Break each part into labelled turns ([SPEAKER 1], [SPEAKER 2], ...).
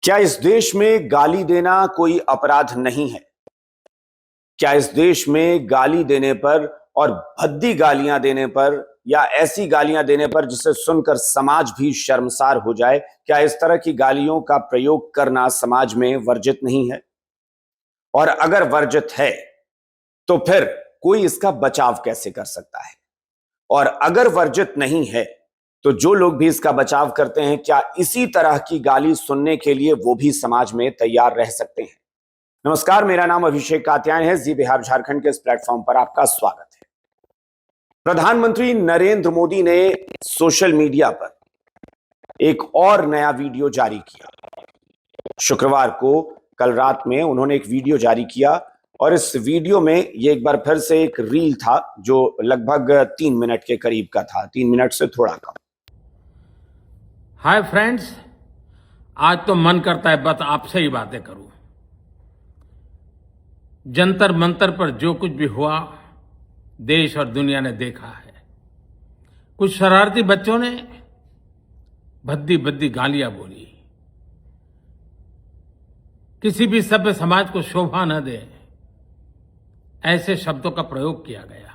[SPEAKER 1] क्या इस देश में गाली देना कोई अपराध नहीं है? क्या इस देश में गाली देने पर और भद्दी गालियां देने पर या ऐसी गालियां देने पर जिसे सुनकर समाज भी शर्मसार हो जाए, क्या इस तरह की गालियों का प्रयोग करना समाज में वर्जित नहीं है? और अगर वर्जित है तो फिर कोई इसका बचाव कैसे कर सकता है? और अगर वर्जित नहीं है तो जो लोग भी इसका बचाव करते हैं, क्या इसी तरह की गाली सुनने के लिए वो भी समाज में तैयार रह सकते हैं? नमस्कार, मेरा नाम अभिषेक कात्यायन है। जी बिहार झारखंड के इस प्लेटफॉर्म पर आपका स्वागत है। प्रधानमंत्री नरेंद्र मोदी ने सोशल मीडिया पर एक और नया वीडियो जारी किया। शुक्रवार को कल रात में उन्होंने एक वीडियो जारी किया और इस वीडियो में ये एक बार फिर से एक रील था जो लगभग 3 मिनट के करीब का था, 3 मिनट से थोड़ा कम।
[SPEAKER 2] हाय फ्रेंड्स, आज तो मन करता है बस आपसे ही बातें करूं। जंतर मंतर पर जो कुछ भी हुआ देश और दुनिया ने देखा है। कुछ शरारती बच्चों ने भद्दी भद्दी गालियां बोली। किसी भी सभ्य समाज को शोभा न दे ऐसे शब्दों का प्रयोग किया गया।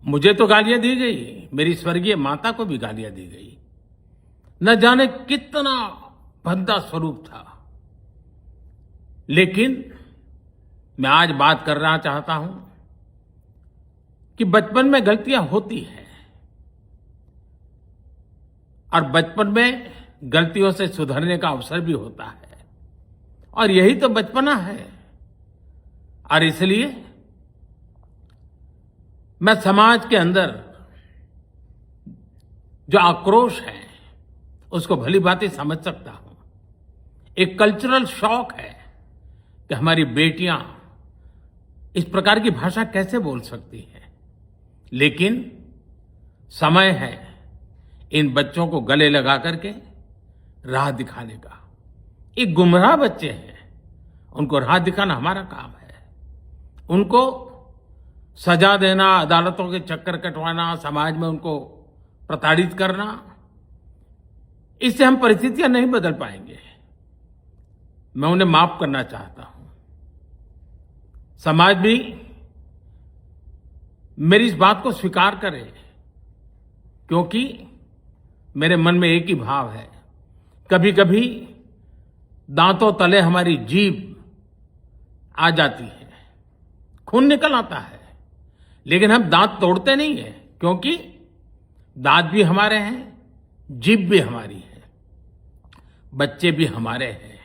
[SPEAKER 2] मुझे तो गालियां दी गई, मेरी स्वर्गीय माता को भी गालियां दी गई। न जाने कितना भद्दा स्वरूप था। लेकिन मैं आज बात करना चाहता हूं कि बचपन में गलतियां होती हैं और बचपन में गलतियों से सुधरने का अवसर भी होता है और यही तो बचपना है। और इसलिए मैं समाज के अंदर जो आक्रोश है उसको भली भांति समझ सकता हूं। एक कल्चरल शॉक है कि हमारी बेटियां इस प्रकार की भाषा कैसे बोल सकती हैं। लेकिन समय है इन बच्चों को गले लगा करके राह दिखाने का। ये गुमराह बच्चे हैं, उनको राह दिखाना हमारा काम है। उनको सजा देना, अदालतों के चक्कर कटवाना, समाज में उनको प्रताड़ित करना, इससे हम परिस्थितियां नहीं बदल पाएंगे। मैं उन्हें माफ करना चाहता हूं। समाज भी मेरी इस बात को स्वीकार करे, क्योंकि मेरे मन में एक ही भाव है। कभी कभी दांतों तले हमारी जीभ आ जाती है, खून निकल आता है, लेकिन हम दांत तोड़ते नहीं हैं, क्योंकि दांत भी हमारे हैं, जीभ भी हमारी है, बच्चे भी हमारे हैं।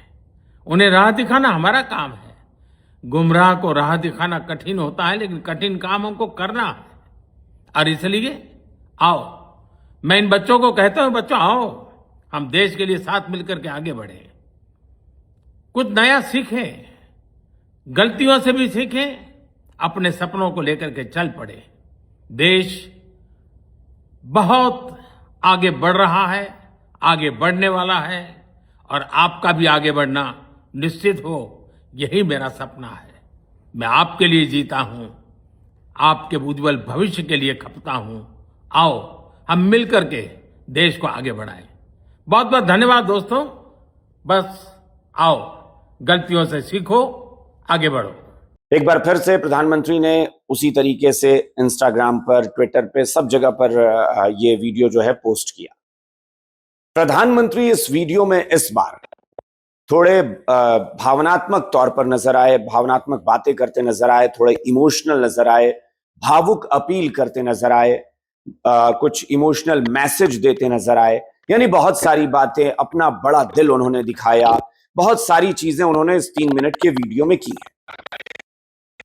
[SPEAKER 2] उन्हें राह दिखाना हमारा काम है। गुमराह को राह दिखाना कठिन होता है, लेकिन कठिन काम हमको करना है। और इसलिए आओ, मैं इन बच्चों को कहता हूं, बच्चों आओ, हम देश के लिए साथ मिलकर के आगे बढ़े, कुछ नया सीखें, गलतियों से भी सीखें, अपने सपनों को लेकर के चल पड़े। देश बहुत आगे बढ़ रहा है, आगे बढ़ने वाला है, और आपका भी आगे बढ़ना निश्चित हो, यही मेरा सपना है। मैं आपके लिए जीता हूं, आपके उज्जवल भविष्य के लिए खपता हूं। आओ हम मिलकर के देश को आगे बढ़ाएं। बहुत बहुत धन्यवाद दोस्तों। बस आओ, गलतियों से सीखो, आगे बढ़ो।
[SPEAKER 1] एक बार फिर से प्रधानमंत्री ने उसी तरीके से इंस्टाग्राम पर, ट्विटर पे, सब जगह पर ये वीडियो जो है पोस्ट किया। प्रधानमंत्री इस वीडियो में इस बार थोड़े भावनात्मक तौर पर नजर आए, भावनात्मक बातें करते नजर आए, थोड़े इमोशनल नजर आए, भावुक अपील करते नजर आए, कुछ इमोशनल मैसेज देते नजर आए। यानी बहुत सारी बातें, अपना बड़ा दिल उन्होंने दिखाया, बहुत सारी चीजें उन्होंने इस 3 मिनट के वीडियो में की है।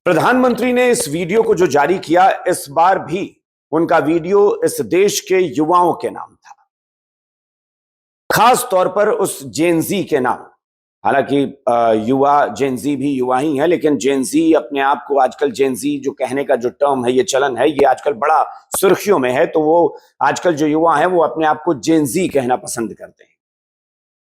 [SPEAKER 1] प्रधानमंत्री ने इस वीडियो को जो जारी किया, इस बार भी उनका वीडियो इस देश के युवाओं के नाम था, खास तौर पर उस जेनजी के नाम। हालांकि युवा, जेनजी भी युवा ही है, लेकिन जेनजी अपने आप को आजकल, जेनजी जो कहने का जो टर्म है, ये चलन है, ये आजकल बड़ा सुर्खियों में है। तो वो आजकल जो युवा है वो अपने आप को जेनजी कहना पसंद करते हैं,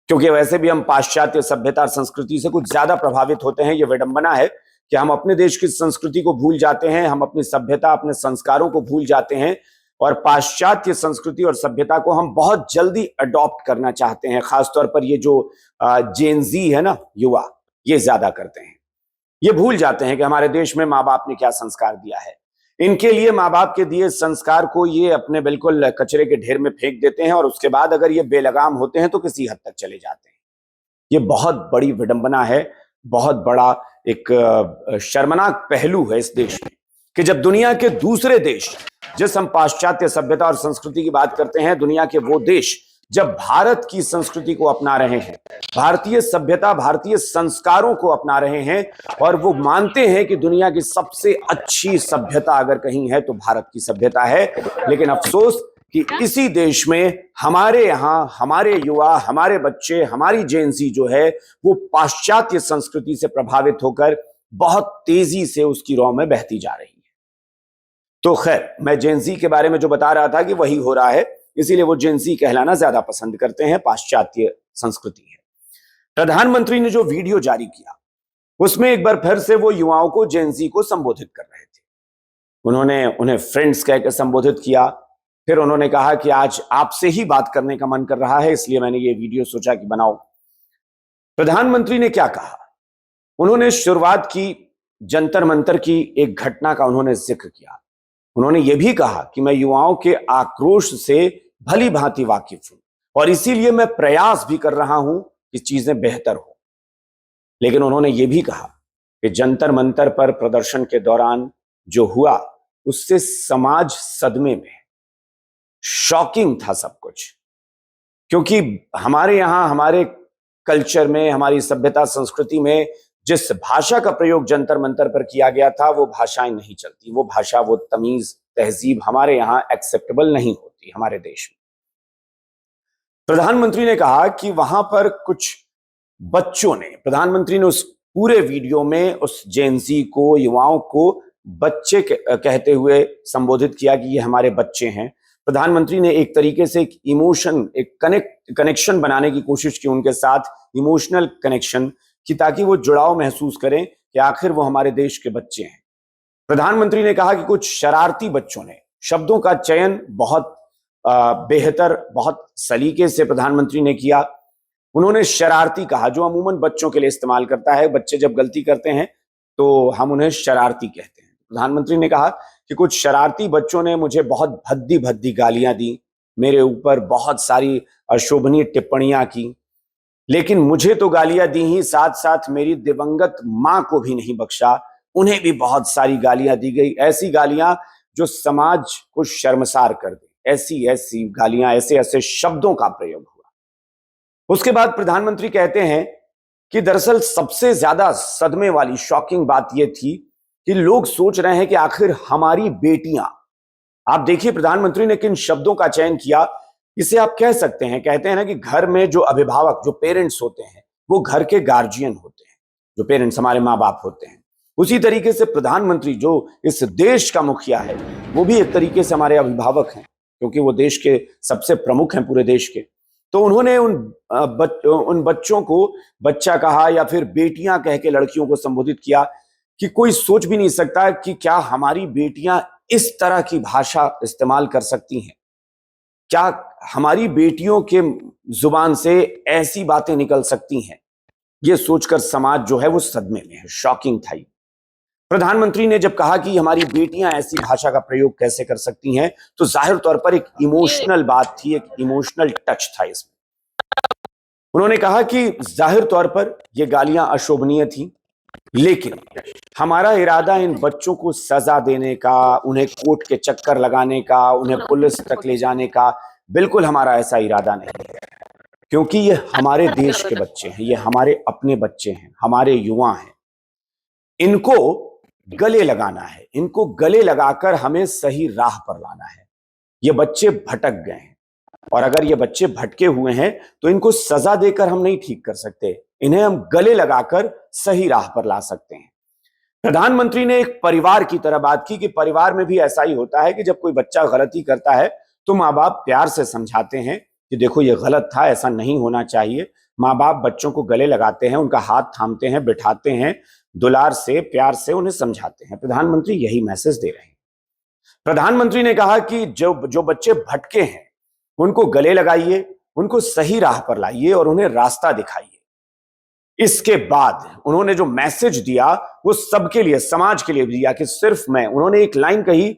[SPEAKER 1] क्योंकि वैसे भी हम पाश्चात्य सभ्यता और संस्कृति से कुछ ज्यादा प्रभावित होते हैं। ये विडंबना है कि हम अपने देश की संस्कृति को भूल जाते हैं, हम अपनी सभ्यता, अपने संस्कारों को भूल जाते हैं और पाश्चात्य संस्कृति और सभ्यता को हम बहुत जल्दी अडॉप्ट करना चाहते हैं। खासतौर पर ये जो जेन जी है ना, युवा, ये ज्यादा करते हैं। ये भूल जाते हैं कि हमारे देश में माँ बाप ने क्या संस्कार दिया है। इनके लिए माँ बाप के दिए संस्कार को ये अपने बिल्कुल कचरे के ढेर में फेंक देते हैं और उसके बाद अगर ये बेलगाम होते हैं तो किसी हद तक चले जाते हैं। ये बहुत बड़ी विडंबना है, बहुत बड़ा एक शर्मनाक पहलू है इस देश में कि जब दुनिया के दूसरे देश, जिस हम पाश्चात्य सभ्यता और संस्कृति की बात करते हैं, दुनिया के वो देश जब भारत की संस्कृति को अपना रहे हैं, भारतीय सभ्यता, भारतीय संस्कारों को अपना रहे हैं और वो मानते हैं कि दुनिया की सबसे अच्छी सभ्यता अगर कहीं है तो भारत की सभ्यता है, लेकिन अफसोस कि इसी देश में हमारे यहां हमारे युवा, हमारे बच्चे, हमारी जेनजी जो है वो पाश्चात्य संस्कृति से प्रभावित होकर बहुत तेजी से उसकी रौ में बहती जा रही है। तो खैर, मैं जेनजी के बारे में जो बता रहा था कि वही हो रहा है, इसीलिए वो जेनजी कहलाना ज्यादा पसंद करते हैं, पाश्चात्य संस्कृति है। प्रधानमंत्री ने जो वीडियो जारी किया उसमें एक बार फिर से वो युवाओं को, जेनजी को संबोधित कर रहे थे। उन्होंने उन्हें फ्रेंड्स कहकर संबोधित किया। फिर उन्होंने कहा कि आज आपसे ही बात करने का मन कर रहा है, इसलिए मैंने ये वीडियो सोचा कि बनाओ। प्रधानमंत्री ने क्या कहा? उन्होंने शुरुआत की जंतर मंतर की एक घटना का उन्होंने जिक्र किया। उन्होंने ये भी कहा कि मैं युवाओं के आक्रोश से भली भांति वाकिफ हूं और इसीलिए मैं प्रयास भी कर रहा हूं कि चीजें बेहतर हो। लेकिन उन्होंने ये भी कहा कि जंतर मंतर पर प्रदर्शन के दौरान जो हुआ उससे समाज सदमे में, शॉकिंग था सब कुछ। क्योंकि हमारे यहां, हमारे कल्चर में, हमारी सभ्यता संस्कृति में जिस भाषा का प्रयोग जंतर मंतर पर किया गया था वो भाषाएं नहीं चलती, वो भाषा, वो तमीज, तहजीब हमारे यहां एक्सेप्टेबल नहीं होती हमारे देश में। प्रधानमंत्री ने कहा कि वहां पर कुछ बच्चों ने, प्रधानमंत्री ने उस पूरे वीडियो में उस जेनजी को, युवाओं को बच्चे कहते हुए संबोधित किया कि ये हमारे बच्चे हैं। प्रधानमंत्री ने एक तरीके से एक इमोशन, एक कनेक्शन बनाने की कोशिश की उनके साथ, इमोशनल कनेक्शन कि ताकि वो जुड़ाव महसूस करें कि आखिर वो हमारे देश के बच्चे हैं। प्रधानमंत्री ने कहा कि कुछ शरारती बच्चों ने, शब्दों का चयन बहुत बेहतर, बहुत सलीके से प्रधानमंत्री ने किया। उन्होंने शरारती कहा, जो अमूमन बच्चों के लिए इस्तेमाल करता है। बच्चे जब गलती करते हैं तो हम उन्हें शरारती कहते हैं। प्रधानमंत्री ने कहा कि कुछ शरारती बच्चों ने मुझे बहुत भद्दी भद्दी गालियां दी, मेरे ऊपर बहुत सारी अशोभनीय टिप्पणियां की, लेकिन मुझे तो गालियां दी ही, साथ साथ मेरी दिवंगत मां को भी नहीं बख्शा, उन्हें भी बहुत सारी गालियां दी गई, ऐसी गालियां जो समाज को शर्मसार कर दे, ऐसी ऐसी गालियां, ऐसे ऐसे शब्दों का प्रयोग हुआ। उसके बाद प्रधानमंत्री कहते हैं कि दरअसल सबसे ज्यादा सदमे वाली, शॉकिंग बात यह थी कि लोग सोच रहे हैं कि आखिर हमारी बेटियां, आप देखिए प्रधानमंत्री ने किन शब्दों का चयन किया। इसे आप कह सकते हैं, कहते हैं ना कि घर में जो अभिभावक, जो पेरेंट्स होते हैं, वो घर के गार्जियन होते हैं, जो पेरेंट्स हमारे माँ बाप होते हैं। उसी तरीके से प्रधानमंत्री जो इस देश का मुखिया है, वो भी एक तरीके से हमारे अभिभावक हैं, क्योंकि वो देश के सबसे प्रमुख हैं, पूरे देश के। तो उन्होंने उन बच्चों को बच्चा कहा या फिर बेटियां कह के लड़कियों को संबोधित किया कि कोई सोच भी नहीं सकता कि क्या हमारी बेटियां इस तरह की भाषा इस्तेमाल कर सकती हैं, क्या हमारी बेटियों के जुबान से ऐसी बातें निकल सकती हैं। यह सोचकर समाज जो है वो सदमे में है, शॉकिंग था। प्रधानमंत्री ने जब कहा कि हमारी बेटियां ऐसी भाषा का प्रयोग कैसे कर सकती हैं, तो जाहिर तौर पर एक इमोशनल बात थी, एक इमोशनल टच था इसमें। उन्होंने कहा कि जाहिर तौर पर ये गालियां अशोभनीय थी, लेकिन हमारा इरादा इन बच्चों को सजा देने का, उन्हें कोर्ट के चक्कर लगाने का, उन्हें पुलिस तक ले जाने का बिल्कुल हमारा ऐसा इरादा नहीं है, क्योंकि ये हमारे देश के बच्चे हैं, ये हमारे अपने बच्चे हैं, हमारे युवा हैं। इनको गले लगाना है, इनको गले लगाकर हमें सही राह पर लाना है। ये बच्चे भटक गए हैं और अगर ये बच्चे भटके हुए हैं तो इनको सजा देकर हम नहीं ठीक कर सकते, इन्हें हम गले लगाकर सही राह पर ला सकते हैं। प्रधानमंत्री ने एक परिवार की तरह बात की कि परिवार में भी ऐसा ही होता है कि जब कोई बच्चा गलती करता है तो माँ बाप प्यार से समझाते हैं कि देखो ये गलत था, ऐसा नहीं होना चाहिए। माँ बाप बच्चों को गले लगाते हैं, उनका हाथ थामते हैं, बिठाते हैं, दुलार से, प्यार से उन्हें समझाते हैं। प्रधानमंत्री यही मैसेज दे रहे हैं। प्रधानमंत्री ने कहा कि जो जो बच्चे भटके हैं उनको गले लगाइए, उनको सही राह पर लाइए और उन्हें रास्ता दिखाइए। इसके बाद उन्होंने जो मैसेज दिया वो सबके लिए, समाज के लिए भी दिया कि सिर्फ उन्होंने एक लाइन कही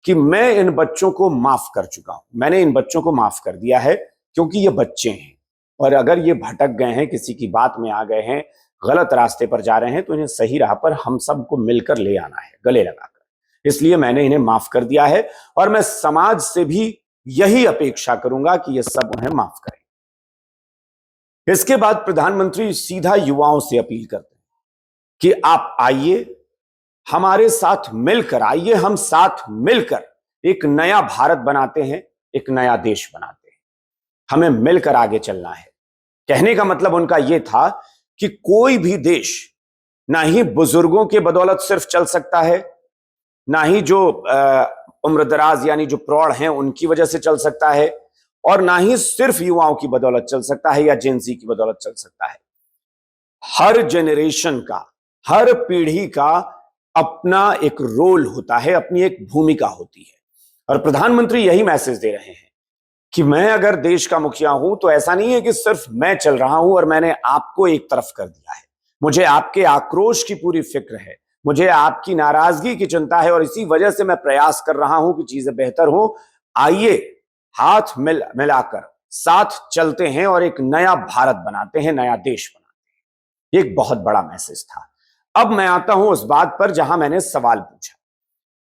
[SPEAKER 1] कि मैं इन बच्चों को माफ कर चुका हूं, मैंने इन बच्चों को माफ कर दिया है क्योंकि ये बच्चे हैं और अगर ये भटक गए हैं, किसी की बात में आ गए हैं, गलत रास्ते पर जा रहे हैं तो इन्हें सही राह पर हम सबको मिलकर ले आना है, गले लगाकर। इसलिए मैंने इन्हें माफ कर दिया है और मैं समाज से भी यही अपेक्षा करूंगा कि ये सब उन्हें माफ करें। इसके बाद प्रधानमंत्री सीधा युवाओं से अपील करते हैं कि आप आइए, हमारे साथ मिलकर आइए, हम साथ मिलकर एक नया भारत बनाते हैं, एक नया देश बनाते हैं। हमें मिलकर आगे चलना है। कहने का मतलब उनका यह था कि कोई भी देश ना ही बुजुर्गों के बदौलत सिर्फ चल सकता है, ना ही जो उम्रदराज यानी जो प्रौढ़ हैं उनकी वजह से चल सकता है, और ना ही सिर्फ युवाओं की बदौलत चल सकता है या जेनजी की बदौलत चल सकता है। हर जेनरेशन का, हर पीढ़ी का अपना एक रोल होता है, अपनी एक भूमिका होती है। और प्रधानमंत्री यही मैसेज दे रहे हैं कि मैं अगर देश का मुखिया हूं तो ऐसा नहीं है कि सिर्फ मैं चल रहा हूं और मैंने आपको एक तरफ कर दिया है। मुझे आपके आक्रोश की पूरी फिक्र है, मुझे आपकी नाराजगी की चिंता है और इसी वजह से मैं प्रयास कर रहा हूं कि चीजें बेहतर हो। आइए हाथ मिलाकर साथ चलते हैं और एक नया भारत बनाते हैं, नया देश बनाते हैं। एक बहुत बड़ा मैसेज था। अब मैं आता हूं उस बात पर जहां मैंने सवाल पूछा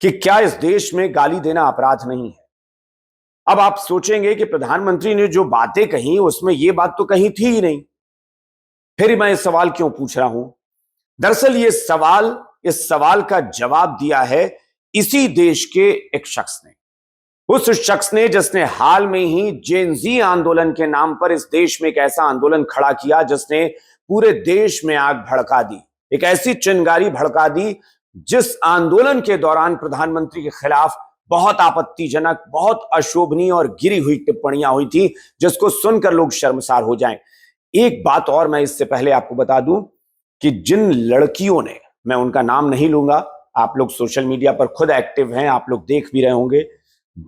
[SPEAKER 1] कि क्या इस देश में गाली देना अपराध नहीं है। अब आप सोचेंगे कि प्रधानमंत्री ने जो बातें कही उसमें यह बात तो कही थी ही नहीं, फिर मैं इस सवाल क्यों पूछ रहा हूं। दरअसल इस सवाल का जवाब दिया है इसी देश के एक शख्स ने, उस शख्स ने जिसने हाल में ही जेन-ज़ी आंदोलन के नाम पर इस देश में एक ऐसा आंदोलन खड़ा किया जिसने पूरे देश में आग भड़का दी, एक ऐसी चिंगारी भड़का दी जिस आंदोलन के दौरान प्रधानमंत्री के खिलाफ बहुत आपत्तिजनक, बहुत अशोभनीय और गिरी हुई टिप्पणियां हुई थी जिसको सुनकर लोग शर्मसार हो जाएं। एक बात और मैं इससे पहले आपको बता दूं कि जिन लड़कियों ने, मैं उनका नाम नहीं लूंगा, आप लोग सोशल मीडिया पर खुद एक्टिव हैं, आप लोग देख भी रहे होंगे,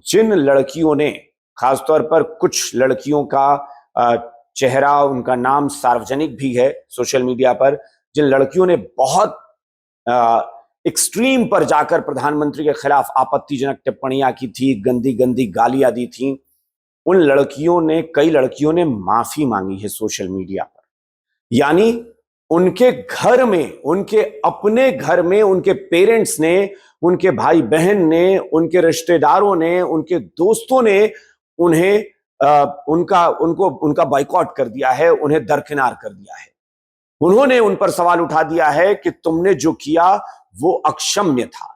[SPEAKER 1] जिन लड़कियों ने, खासतौर पर कुछ लड़कियों का चेहरा, उनका नाम सार्वजनिक भी है सोशल मीडिया पर, जिन लड़कियों ने बहुत एक्सट्रीम पर जाकर प्रधानमंत्री के खिलाफ आपत्तिजनक टिप्पणियां की थी, गंदी गंदी गालियां दी थी, उन लड़कियों ने, कई लड़कियों ने माफी मांगी है सोशल मीडिया पर। यानी उनके घर में, उनके अपने घर में उनके पेरेंट्स ने, उनके भाई बहन ने, उनके रिश्तेदारों ने, उनके दोस्तों ने उन्हें उनका बाइकॉट कर दिया है, उन्हें दरकिनार कर दिया है। उन्होंने उन पर सवाल उठा दिया है कि तुमने जो किया वो अक्षम्य था,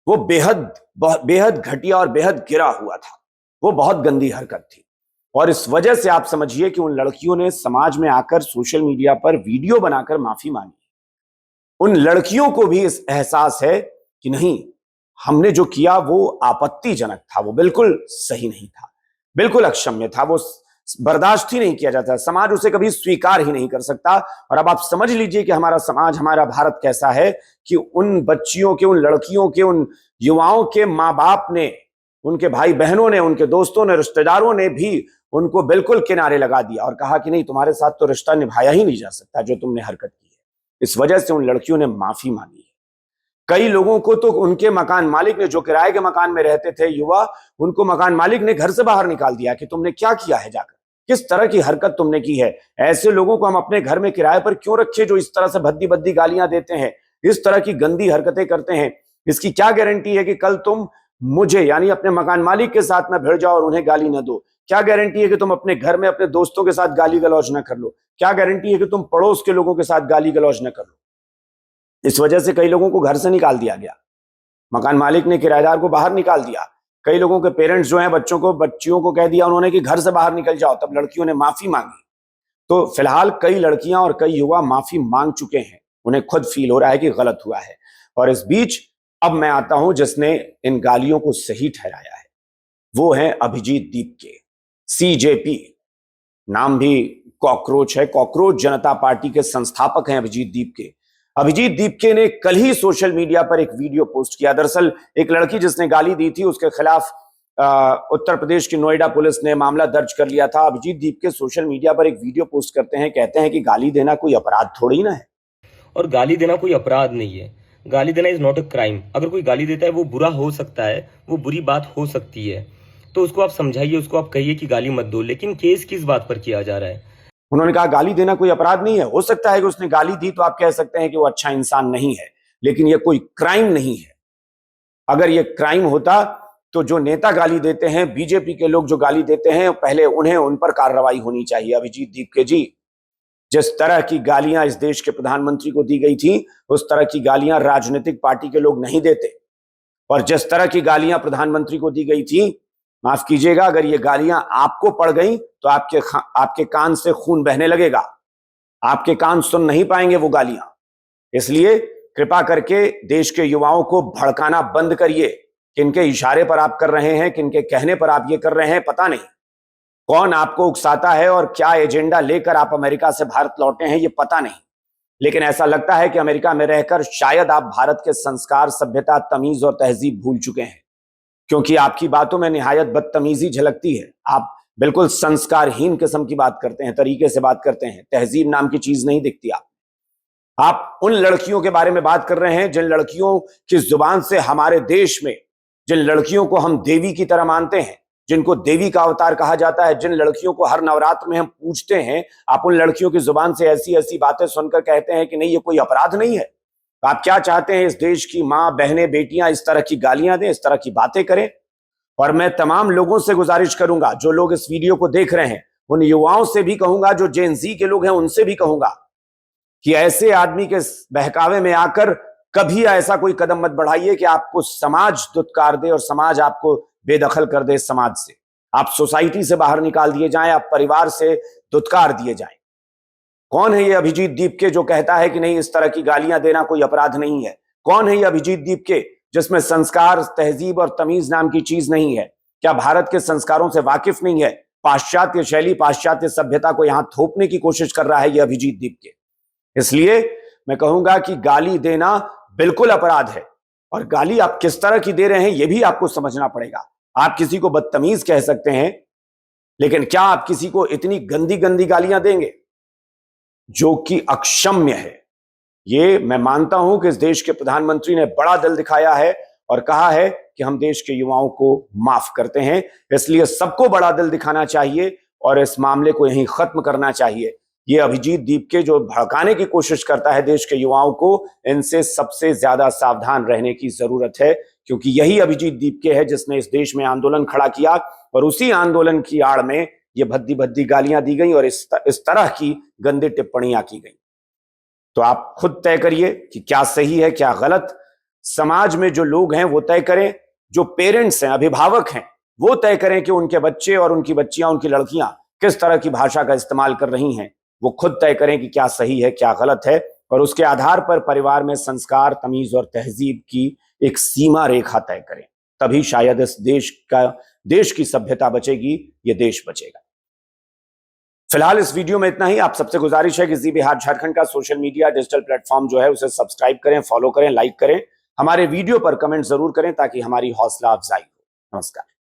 [SPEAKER 1] वो बेहद घटिया और बेहद गिरा हुआ था, वो बहुत गंदी हरकत थी। और इस वजह से आप समझिए कि उन लड़कियों ने समाज में आकर सोशल मीडिया पर वीडियो बनाकर माफी मांगी। उन लड़कियों को भी इस एहसास है कि नहीं, हमने जो किया वो आपत्तिजनक था, वो बिल्कुल सही नहीं था, बिल्कुल अक्षम्य था, वो बर्दाश्त ही नहीं किया जाता, समाज उसे कभी स्वीकार ही नहीं कर सकता। और अब आप समझ लीजिए कि हमारा समाज, हमारा भारत कैसा है कि उन बच्चियों के, उन लड़कियों के, उन युवाओं के माँ बाप ने, उनके भाई बहनों ने, उनके दोस्तों ने, रिश्तेदारों ने भी उनको बिल्कुल किनारे लगा दिया और कहा कि नहीं, तुम्हारे साथ तो रिश्ता निभाया ही नहीं जा सकता जो तुमने हरकत की है। इस वजह से उन लड़कियों ने माफी मांगी है। कई लोगों को तो उनके मकान मालिक ने, जो किराए के मकान में रहते थे युवा, उनको मकान मालिक ने घर से बाहर निकाल दिया कि तुमने क्या किया है, जाकर किस तरह की हरकत तुमने की है। ऐसे लोगों को हम अपने घर में किराए पर क्यों रखें जो इस तरह से भद्दी भद्दी गालियां देते हैं, इस तरह की गंदी हरकतें करते हैं। इसकी क्या गारंटी है कि कल तुम मुझे, यानी अपने मकान मालिक के साथ न भिड़ जाओ और उन्हें गाली न दो। क्या गारंटी है कि तुम अपने घर में अपने दोस्तों के साथ गाली गलौज न कर लो। क्या गारंटी है कि तुम पड़ोस के लोगों के साथ गाली गलौज न कर लो। इस वजह से कई लोगों को घर से निकाल दिया गया, मकान मालिक ने किराएदार को बाहर निकाल दिया। कई लोगों के पेरेंट्स जो हैं, बच्चियों को कह दिया उन्होंने कि घर से बाहर निकल जाओ, तब लड़कियों ने माफी मांगी। तो फिलहाल कई लड़कियां और कई युवा माफी मांग चुके हैं, उन्हें खुद फील हो रहा है कि गलत हुआ है। और इस बीच अब मैं आता हूं जिसने इन गालियों को सही ठहराया है, वो है अभिजीत दीपके। सीजेपी नाम भी कॉकरोच है, कॉकरोच जनता पार्टी के संस्थापक हैं अभिजीत दीपके। अभिजीत दीपके ने कल ही सोशल मीडिया पर एक वीडियो पोस्ट किया। दरअसल एक लड़की जिसने गाली दी थी उसके खिलाफ उत्तर प्रदेश की नोएडा पुलिस ने मामला दर्ज कर लिया था। अभिजीत दीपके सोशल मीडिया पर एक वीडियो पोस्ट करते हैं, कहते हैं कि गाली देना कोई अपराध थोड़ी ना है।
[SPEAKER 3] और गाली देना कोई अपराध नहीं है। गाली देना इज नॉट अ क्राइम। अगर कोई गाली देता है वो बुरा हो सकता है, वो बुरी बात हो सकती है, तो उसको आप समझाइए, उसको आप कहिए कि गाली मत दो। लेकिन केस किस बात पर किया जा रहा है?
[SPEAKER 1] उन्होंने कहा गाली देना कोई अपराध नहीं है। हो सकता है कि उसने गाली दी तो आप कह सकते हैं कि वो अच्छा इंसान नहीं है, लेकिन ये कोई क्राइम नहीं है। अगर ये क्राइम होता तो जो नेता गाली देते हैं, बीजेपी के लोग जो गाली देते हैं, पहले उन पर कार्रवाई होनी चाहिए। अभिजीत दीपके जी, जिस तरह की गालियां इस देश के प्रधानमंत्री को दी गई थी, उस तरह की गालियां राजनीतिक पार्टी के लोग नहीं देते। और जिस तरह की गालियां प्रधानमंत्री को दी गई थी, माफ कीजिएगा, अगर ये गालियां आपको पड़ गई तो आपके कान से खून बहने लगेगा। आपके कान सुन नहीं पाएंगे वो गालियां। इसलिए कृपा करके देश के युवाओं को भड़काना बंद करिए। किनके इशारे पर आप कर रहे हैं, किनके कहने पर आप ये कर रहे हैं, पता नहीं। कौन आपको उकसाता है और क्या एजेंडा लेकर आप अमेरिका से भारत लौटे हैं, ये पता नहीं। लेकिन ऐसा लगता है कि अमेरिका में रहकर शायद आप भारत के संस्कार, सभ्यता, तमीज और तहजीब भूल चुके हैं, क्योंकि आपकी बातों में निहायत बदतमीजी झलकती है। आप बिल्कुल संस्कारहीन किस्म की बात करते हैं, तरीके से बात करते हैं। तहजीब नाम की चीज नहीं दिखती। आप उन लड़कियों के बारे में बात कर रहे हैं जिन लड़कियों की जुबान से हमारे देश में, जिन लड़कियों को हम देवी की तरह मानते हैं, जिनको देवी का अवतार कहा जाता है, जिन लड़कियों को हर नवरात्र में हम पूजते हैं, आप उन लड़कियों की जुबान से ऐसी ऐसी बातें सुनकर कहते हैं कि नहीं ये कोई अपराध नहीं है। आप क्या चाहते हैं? इस देश की मां, बहनें, बेटियां इस तरह की गालियां दें, इस तरह की बातें करें? और मैं तमाम लोगों से गुजारिश करूंगा, जो लोग इस वीडियो को देख रहे हैं, उन युवाओं से भी कहूंगा, जो जेन ज़ी के लोग हैं उनसे भी कहूंगा कि ऐसे आदमी के बहकावे में आकर कभी ऐसा कोई कदम मत बढ़ाइए कि आपको समाज दुत्कार दे और समाज आपको बेदखल कर दे। समाज से आप सोसाइटी से बाहर निकाल दिए जाएं, आप परिवार से दुत्कार दिए जाएं। कौन है ये अभिजीत दीपके जो कहता है कि नहीं इस तरह की गालियां देना कोई अपराध नहीं है? कौन है ये अभिजीत दीपके जिसमें संस्कार, तहजीब और तमीज नाम की चीज नहीं है? क्या भारत के संस्कारों से वाकिफ नहीं है? पाश्चात्य शैली, पाश्चात्य सभ्यता को यहां थोपने की कोशिश कर रहा है ये अभिजीत दीपके। इसलिए मैं कहूंगा कि गाली देना बिल्कुल अपराध है, और गाली आप किस तरह की दे रहे हैं यह भी आपको समझना पड़ेगा। आप किसी को बदतमीज कह सकते हैं, लेकिन क्या आप किसी को इतनी गंदी गंदी गालियां देंगे जो कि अक्षम्य है? ये मैं मानता हूं कि इस देश के प्रधानमंत्री ने बड़ा दिल दिखाया है और कहा है कि हम देश के युवाओं को माफ करते हैं। इसलिए सबको बड़ा दिल दिखाना चाहिए और इस मामले को यहीं खत्म करना चाहिए। ये अभिजीत दीपके जो भड़काने की कोशिश करता है देश के युवाओं को, इनसे सबसे ज्यादा सावधान रहने की जरूरत है, क्योंकि यही अभिजीत दीपके है जिसने इस देश में आंदोलन खड़ा किया और उसी आंदोलन की आड़ में ये भद्दी भद्दी गालियां दी गई और इस तरह की गंदी टिप्पणियां की गई। तो आप खुद तय करिए कि क्या सही है, क्या गलत। समाज में जो लोग हैं वो तय करें, जो पेरेंट्स हैं, अभिभावक हैं, वो तय करें कि उनके बच्चे और उनकी बच्चियां, उनकी लड़कियां किस तरह की भाषा का इस्तेमाल कर रही हैं। वो खुद तय करें कि क्या सही है, क्या गलत है, और उसके आधार पर परिवार में संस्कार, तमीज और तहजीब की एक सीमा रेखा तय करें। तभी शायद इस देश की सभ्यता बचेगी, ये देश बचेगा। फिलहाल इस वीडियो में इतना ही। आप सबसे गुजारिश है कि जी बिहार झारखंड का सोशल मीडिया डिजिटल प्लेटफॉर्म जो है उसे सब्सक्राइब करें, फॉलो करें, लाइक करें, हमारे वीडियो पर कमेंट जरूर करें ताकि हमारी हौसला अफजाई हो। नमस्कार।